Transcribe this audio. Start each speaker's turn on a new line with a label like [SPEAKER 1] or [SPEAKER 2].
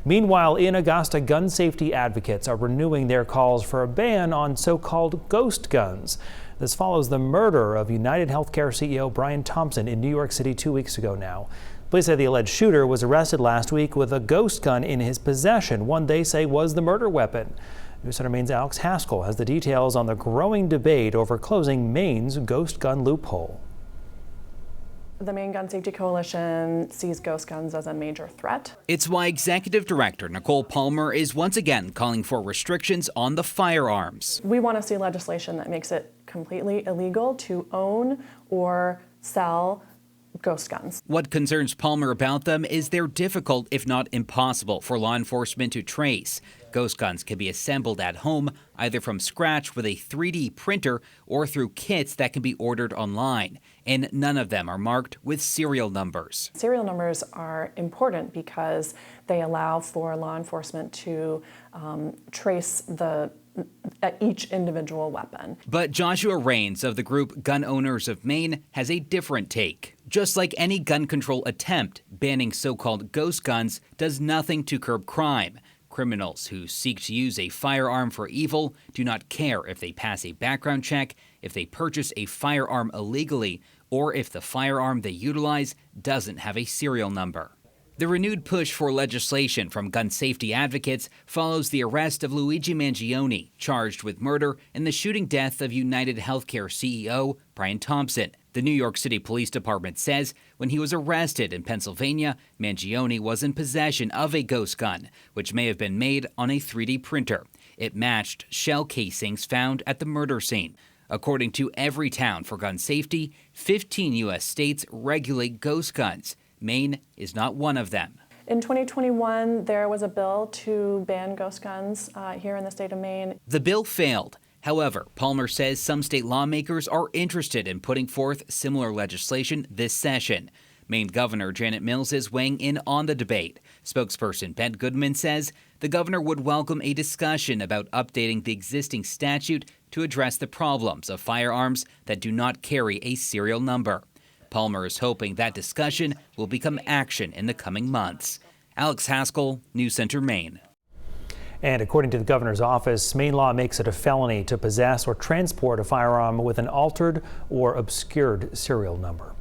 [SPEAKER 1] Meanwhile, in Augusta, gun safety advocates are renewing their calls for a ban on so-called ghost guns. This follows the murder of United Healthcare CEO Brian Thompson in New York City 2 weeks ago now. Police say the alleged shooter was arrested last week with a ghost gun in his possession, one they say was the murder weapon. News Center Maine's Alex Haskell has the details on the growing debate over closing Maine's ghost gun loophole.
[SPEAKER 2] The Maine Gun Safety Coalition sees ghost guns as a major threat.
[SPEAKER 3] It's why Executive Director Nicole Palmer is once again calling for restrictions on the firearms.
[SPEAKER 2] We want to see legislation that makes it completely illegal to own or sell ghost guns.
[SPEAKER 3] What concerns Palmer about them is they're difficult, if not impossible, for law enforcement to trace. Ghost guns can be assembled at home, either from scratch with a 3D printer or through kits that can be ordered online. And none of them are marked with serial numbers.
[SPEAKER 2] Serial numbers are important because they allow for law enforcement to trace each individual weapon.
[SPEAKER 3] But Joshua Rains of the group Gun Owners of Maine has a different take. Just like any gun control attempt, banning so-called ghost guns does nothing to curb crime. Criminals who seek to use a firearm for evil do not care if they pass a background check, if they purchase a firearm illegally, or if the firearm they utilize doesn't have a serial number. The renewed push for legislation from gun safety advocates follows the arrest of Luigi Mangione, charged with murder in the shooting death of United Healthcare CEO Brian Thompson. The New York City Police Department says when he was arrested in Pennsylvania, Mangione was in possession of a ghost gun, which may have been made on a 3D printer. It matched shell casings found at the murder scene. According to Everytown for Gun Safety, 15 U.S. states regulate ghost guns. Maine is not one of them.
[SPEAKER 2] In 2021, there was a bill to ban ghost guns here in the state of Maine.
[SPEAKER 3] The bill failed. However, Palmer says some state lawmakers are interested in putting forth similar legislation this session. Maine Governor Janet Mills is weighing in on the debate. Spokesperson Ben Goodman says the governor would welcome a discussion about updating the existing statute to address the problems of firearms that do not carry a serial number. Palmer is hoping that discussion will become action in the coming months. Alex Haskell, News Center, Maine.
[SPEAKER 1] And according to the governor's office, Maine law makes it a felony to possess or transport a firearm with an altered or obscured serial number.